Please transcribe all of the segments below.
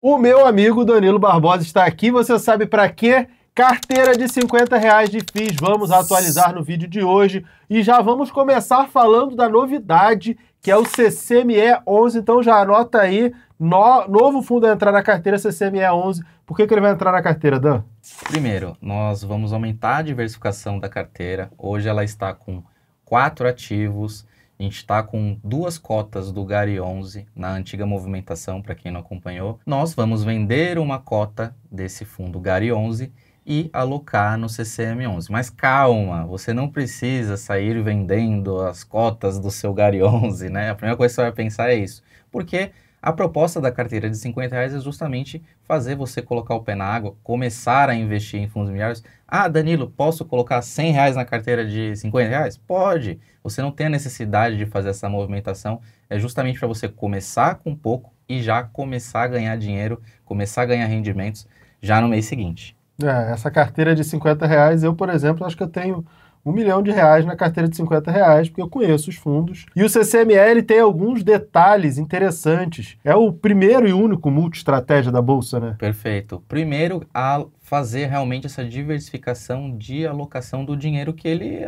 O meu amigo Danilo Barbosa está aqui, você sabe para quê? Carteira de R$50 de FIIs, vamos atualizar no vídeo de hoje e já vamos começar falando da novidade, que é o CCME 11, então já anota aí, novo fundo a entrar na carteira CCME 11. Por que ele vai entrar na carteira, Dan? Primeiro, nós vamos aumentar a diversificação da carteira, hoje ela está com 4 ativos, a gente está com 2 cotas do GARI 11 na antiga movimentação, para quem não acompanhou. Nós vamos vender uma cota desse fundo GARI 11 e alocar no CCM 11. Mas calma, você não precisa sair vendendo as cotas do seu GARI 11, né? A primeira coisa que você vai pensar é isso. Porque a proposta da carteira de R$50 é justamente fazer você colocar o pé na água, começar a investir em fundos imobiliários. Ah, Danilo, posso colocar R$100 na carteira de R$50? Pode. Você não tem a necessidade de fazer essa movimentação. É justamente para você começar com pouco e já começar a ganhar dinheiro, começar a ganhar rendimentos já no mês seguinte. Essa carteira de R$50, eu, por exemplo, acho que eu tenho R$1 milhão na carteira de R$50, porque eu conheço os fundos. E o CCME, ele tem alguns detalhes interessantes. É o primeiro e único multi-estratégia da Bolsa, né? Perfeito. Primeiro, a fazer realmente essa diversificação de alocação do dinheiro que ele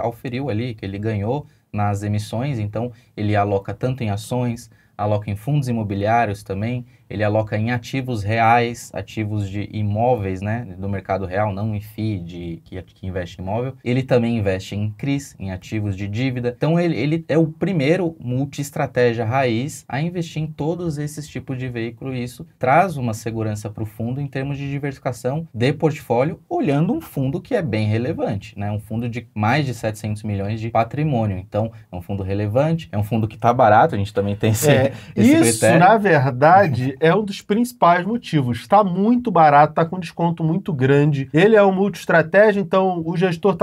auferiu ali, que ele ganhou nas emissões. Então, ele aloca tanto em ações, aloca em fundos imobiliários também, ele aloca em ativos reais, ativos de imóveis, né, do mercado real, não em FII que investe em imóvel. Ele também investe em CRIs, em ativos de dívida. Então ele é o primeiro multi-estratégia raiz a investir em todos esses tipos de veículo e isso traz uma segurança para o fundo em termos de diversificação de portfólio, olhando um fundo que é bem relevante, né, um fundo de mais de 700 milhões de patrimônio. Então é um fundo relevante, é um fundo que está barato, a gente também tem esse isso, critério. Na verdade, é um dos principais motivos. Está muito barato, está com desconto muito grande. Ele é um multi-estratégia, então o gestor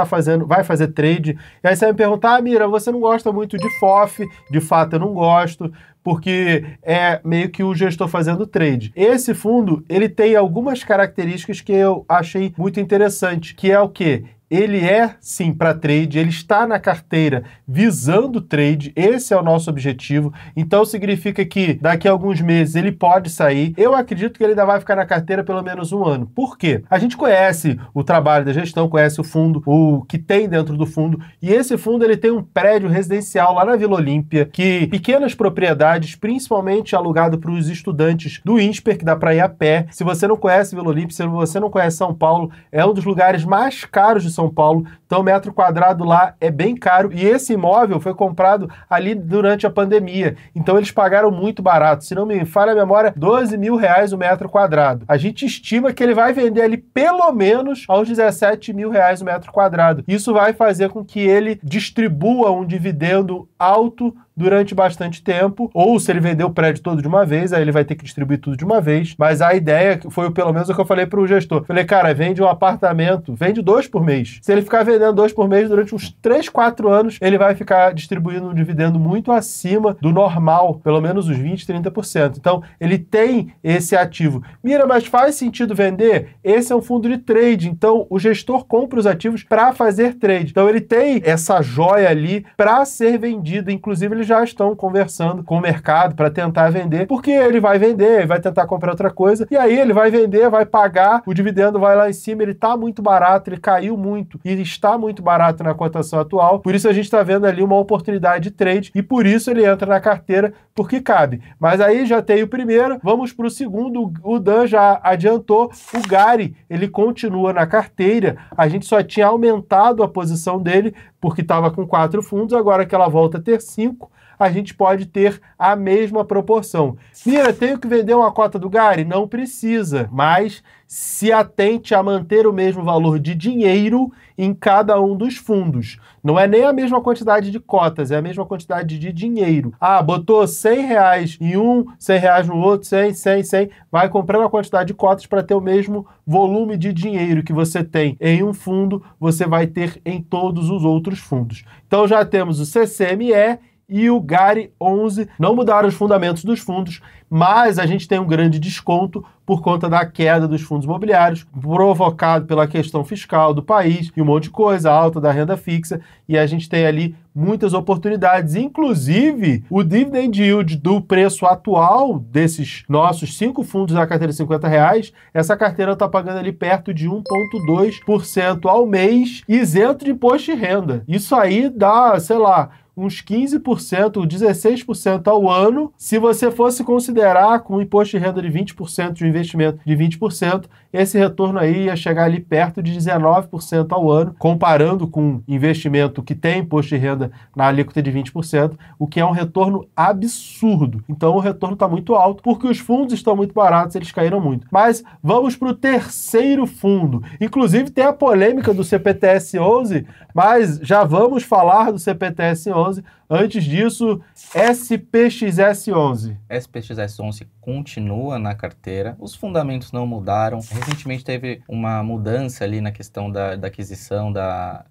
vai fazer trade. E aí você vai me perguntar, Mira, você não gosta muito de FOF? De fato, eu não gosto, porque é meio que o gestor fazendo trade. Esse fundo, ele tem algumas características que eu achei muito interessante, que é o quê? Ele é, sim, para trade, ele está na carteira visando trade, esse é o nosso objetivo, então significa que daqui a alguns meses ele pode sair. Eu acredito que ele ainda vai ficar na carteira pelo menos um ano. Por quê? A gente conhece o trabalho da gestão, conhece o fundo, o que tem dentro do fundo, e esse fundo ele tem um prédio residencial lá na Vila Olímpia, que pequenas propriedades, principalmente alugado para os estudantes do INSPER, que dá para ir a pé. Se você não conhece Vila Olímpia, se você não conhece São Paulo, é um dos lugares mais caros de São Paulo, então o metro quadrado lá é bem caro e esse imóvel foi comprado ali durante a pandemia, então eles pagaram muito barato, se não me falha a memória, R$12 mil o metro quadrado. A gente estima que ele vai vender ali pelo menos aos R$17 mil o metro quadrado. Isso vai fazer com que ele distribua um dividendo alto durante bastante tempo, ou se ele vender o prédio todo de uma vez, aí ele vai ter que distribuir tudo de uma vez, mas a ideia foi pelo menos o que eu falei para o gestor. Falei, cara, vende um apartamento, vende 2 por mês. Se ele ficar vendendo 2 por mês durante uns 3, 4 anos, ele vai ficar distribuindo um dividendo muito acima do normal, pelo menos uns 20, 30%. Então, ele tem esse ativo. Mira, mas faz sentido vender? Esse é um fundo de trade, então o gestor compra os ativos para fazer trade. Então, ele tem essa joia ali para ser vendida, inclusive ele já estão conversando com o mercado para tentar vender, porque ele vai vender, vai tentar comprar outra coisa, e aí ele vai vender, vai pagar, o dividendo vai lá em cima, ele está muito barato, ele caiu muito, e está muito barato na cotação atual, por isso a gente está vendo ali uma oportunidade de trade, e por isso ele entra na carteira, porque cabe. Mas aí já tem o primeiro, vamos para o segundo, o Dan já adiantou, o GARI, ele continua na carteira, a gente só tinha aumentado a posição dele, porque estava com 4 fundos, agora que ela volta a ter 5, a gente pode ter a mesma proporção. Mira, tenho que vender uma cota do GARI? Não precisa, mas se atente a manter o mesmo valor de dinheiro em cada um dos fundos. Não é nem a mesma quantidade de cotas, é a mesma quantidade de dinheiro. Ah, botou R$100 em um, R$100 no outro, 100, vai comprando a quantidade de cotas para ter o mesmo volume de dinheiro que você tem em um fundo, você vai ter em todos os outros fundos. Então já temos o CCME e o GARI 11. Não mudaram os fundamentos dos fundos, mas a gente tem um grande desconto por conta da queda dos fundos imobiliários, provocado pela questão fiscal do país e um monte de coisa, alta da renda fixa, e a gente tem ali muitas oportunidades, inclusive o dividend yield do preço atual desses nossos 5 fundos da carteira de R$50, essa carteira está pagando ali perto de 1,2% ao mês, isento de imposto de renda. Isso aí dá, sei lá, uns 15%, 16% ao ano. Se você fosse considerar com um imposto de renda de 20%, de um investimento de 20%, esse retorno aí ia chegar ali perto de 19% ao ano, comparando com investimento que tem imposto de renda na alíquota de 20%, o que é um retorno absurdo. Então o retorno está muito alto, porque os fundos estão muito baratos, eles caíram muito. Mas vamos para o terceiro fundo. Inclusive tem a polêmica do CPTS 11, mas já vamos falar do CPTS 11. Antes disso, SPXS 11. SPXS 11 continua na carteira, os fundamentos não mudaram. Recentemente teve uma mudança ali na questão da aquisição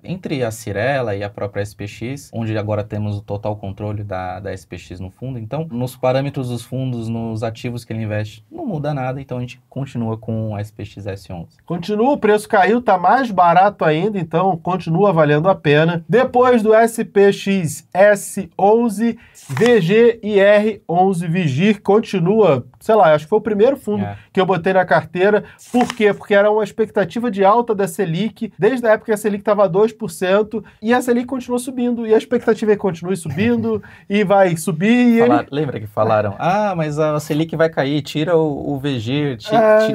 entre a Cyrela e a própria SPX, onde agora temos o total controle da SPX no fundo. Então, nos parâmetros dos fundos, nos ativos que ele investe, não muda nada, então a gente continua com a SPXS 11. Continua, o preço caiu, tá mais barato ainda, então continua valendo a pena. Depois do SPX S11, VGIR 11 Vigir continua, sei lá, acho que foi o primeiro fundo que eu botei na carteira. Por quê? Porque era uma expectativa de alta da Selic, desde a época que a Selic estava 2%, e a Selic continuou subindo, e a expectativa é que continue subindo, e vai subir. Lembra que falaram, mas a Selic vai cair, tira o VGIR,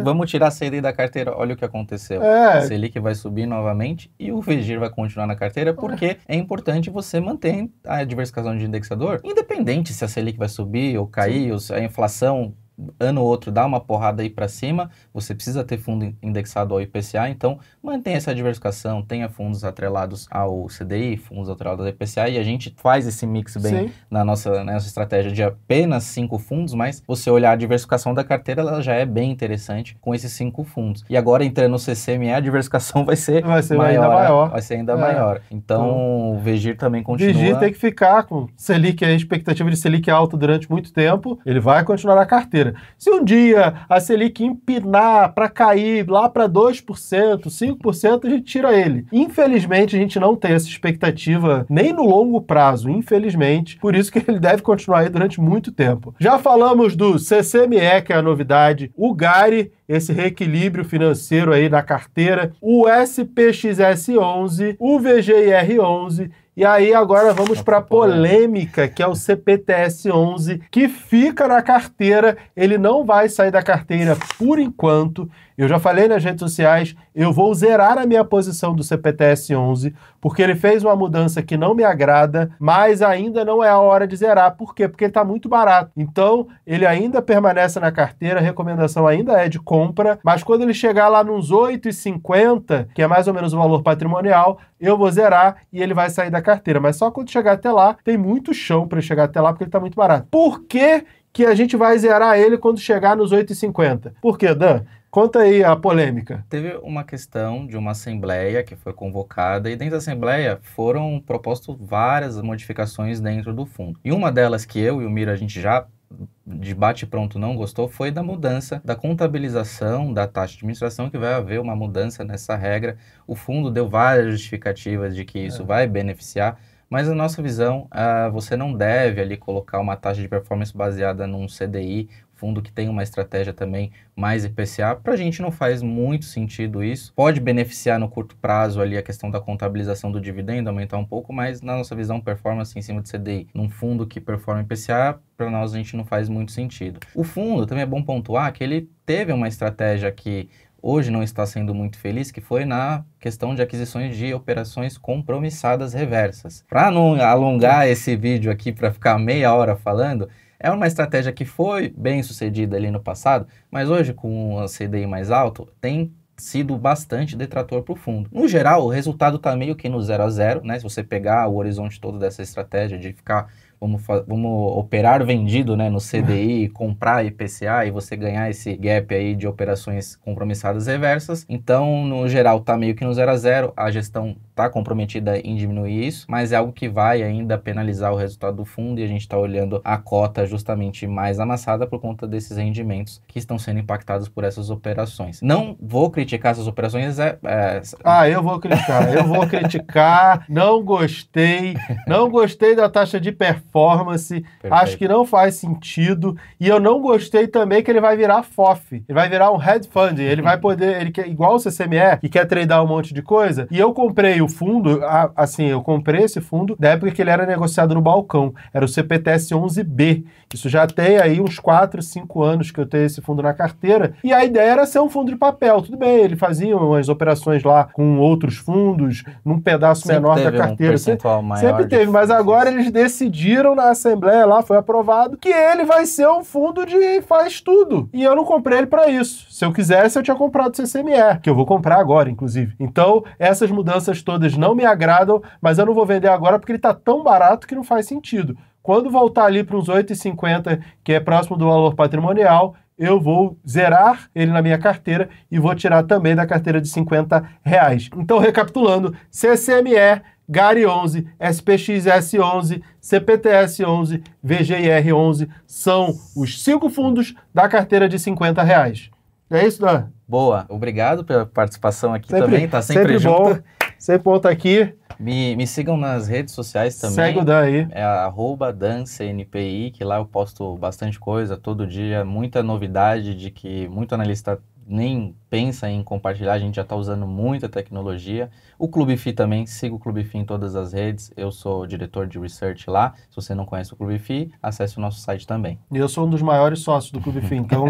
vamos tirar a CDI da carteira. Olha o que aconteceu. A Selic vai subir novamente, e o VGIR vai continuar na carteira, porque é importante você manter a diversificação de indexador, independente se a Selic vai subir ou cair, ou se a inflação ano ou outro dá uma porrada aí para cima, você precisa ter fundo indexado ao IPCA, então mantenha essa diversificação, tenha fundos atrelados ao CDI, fundos atrelados ao IPCA, e a gente faz esse mix bem na nossa estratégia de apenas 5 fundos, mas você olhar a diversificação da carteira, ela já é bem interessante com esses 5 fundos. E agora entrando no CCME, a diversificação vai ser maior. Vai ser ainda maior. Então o VGIR também continua. O VGIR tem que ficar com Selic, a expectativa de Selic alta durante muito tempo, ele vai continuar na carteira. Se um dia a Selic empinar para cair lá para 2%, 5%, a gente tira ele. Infelizmente, a gente não tem essa expectativa nem no longo prazo, infelizmente. Por isso que ele deve continuar aí durante muito tempo. Já falamos do CCME, que é a novidade, o GARI, esse reequilíbrio financeiro aí na carteira, o SPXS 11, o VGIR 11, e aí agora vamos para a polêmica, que é o CPTS 11, que fica na carteira, ele não vai sair da carteira por enquanto. Eu já falei nas redes sociais, eu vou zerar a minha posição do CPTS 11, porque ele fez uma mudança que não me agrada, mas ainda não é a hora de zerar. Por quê? Porque ele está muito barato. Então, ele ainda permanece na carteira, a recomendação ainda é de compra, mas quando ele chegar lá nos 8,50, que é mais ou menos o valor patrimonial, eu vou zerar e ele vai sair da carteira. Mas só quando chegar até lá, tem muito chão para ele chegar até lá, porque ele está muito barato. Por que a gente vai zerar ele quando chegar nos 8,50? Por quê, Dan? Conta aí a polêmica. Teve uma questão de uma assembleia que foi convocada e dentro da assembleia foram propostas várias modificações dentro do fundo. E uma delas que eu e o Miro a gente já de bate-pronto não gostou foi da mudança da contabilização da taxa de administração, que vai haver uma mudança nessa regra. O fundo deu várias justificativas de que isso vai beneficiar, mas na nossa visão, você não deve ali colocar uma taxa de performance baseada num CDI, fundo que tem uma estratégia também mais IPCA. Para a gente não faz muito sentido isso. Pode beneficiar no curto prazo ali a questão da contabilização do dividendo, aumentar um pouco, mas na nossa visão, performance em cima de CDI, num fundo que performa IPCA, para nós a gente não faz muito sentido. O fundo, também é bom pontuar que ele teve uma estratégia que hoje não está sendo muito feliz, que foi na questão de aquisições de operações compromissadas reversas. Para não alongar esse vídeo aqui para ficar meia hora falando, é uma estratégia que foi bem sucedida ali no passado, mas hoje com a CDI mais alto, tem sido bastante detrator para o fundo. No geral, o resultado está meio que no 0 a 0, né? Se você pegar o horizonte todo dessa estratégia de ficar, vamos operar vendido, né, no CDI, comprar IPCA e você ganhar esse gap aí de operações compromissadas reversas. Então, no geral, está meio que no 0 a 0, a gestão está comprometida em diminuir isso, mas é algo que vai ainda penalizar o resultado do fundo e a gente está olhando a cota justamente mais amassada por conta desses rendimentos que estão sendo impactados por essas operações. Não vou criticar essas operações. Eu vou criticar, não gostei da taxa de performance, Perfeito. Acho que não faz sentido, e eu não gostei também que ele vai virar FOF, ele vai virar um hedge fund, ele vai poder, ele quer, igual o CCME, que quer tradear um monte de coisa, e eu comprei o fundo, eu comprei esse fundo da época que ele era negociado no balcão, era o CPTS 11B, isso já tem aí uns 4, 5 anos que eu tenho esse fundo na carteira, e a ideia era ser um fundo de papel, tudo bem, ele fazia umas operações lá com outros fundos, num pedaço sempre menor da carteira. Sempre teve, mas agora eles decidiram na Assembleia lá, foi aprovado, que ele vai ser um fundo de faz tudo. E eu não comprei ele para isso. Se eu quisesse, eu tinha comprado o CCME, que eu vou comprar agora, inclusive. Então, essas mudanças todas não me agradam, mas eu não vou vender agora porque ele tá tão barato que não faz sentido. Quando voltar ali para uns 8,50, que é próximo do valor patrimonial, eu vou zerar ele na minha carteira e vou tirar também da carteira de R$50. Então, recapitulando, CCME, GARI 11, SPXS 11, CPTS 11, VGIR 11 são os 5 fundos da carteira de R$50. É isso, Dan? Boa, obrigado pela participação aqui também, tá sempre junto. Bom, sempre bom estar aqui. Me sigam nas redes sociais também. Segue o Dan aí. É @DanCNPI, que lá eu posto bastante coisa todo dia, muita novidade de que muito analista nem pensa em compartilhar, a gente já está usando muita tecnologia. O Clube FI também, siga o Clube FI em todas as redes, eu sou diretor de research lá. Se você não conhece o Clube FI, acesse o nosso site também. E eu sou um dos maiores sócios do Clube FI, então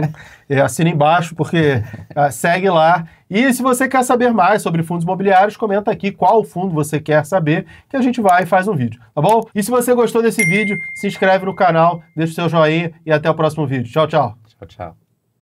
assina embaixo, porque segue lá. E se você quer saber mais sobre fundos imobiliários, comenta aqui qual fundo você quer saber, que a gente vai e faz um vídeo, tá bom? E se você gostou desse vídeo, se inscreve no canal, deixa o seu joinha e até o próximo vídeo. Tchau, tchau. Tchau, tchau.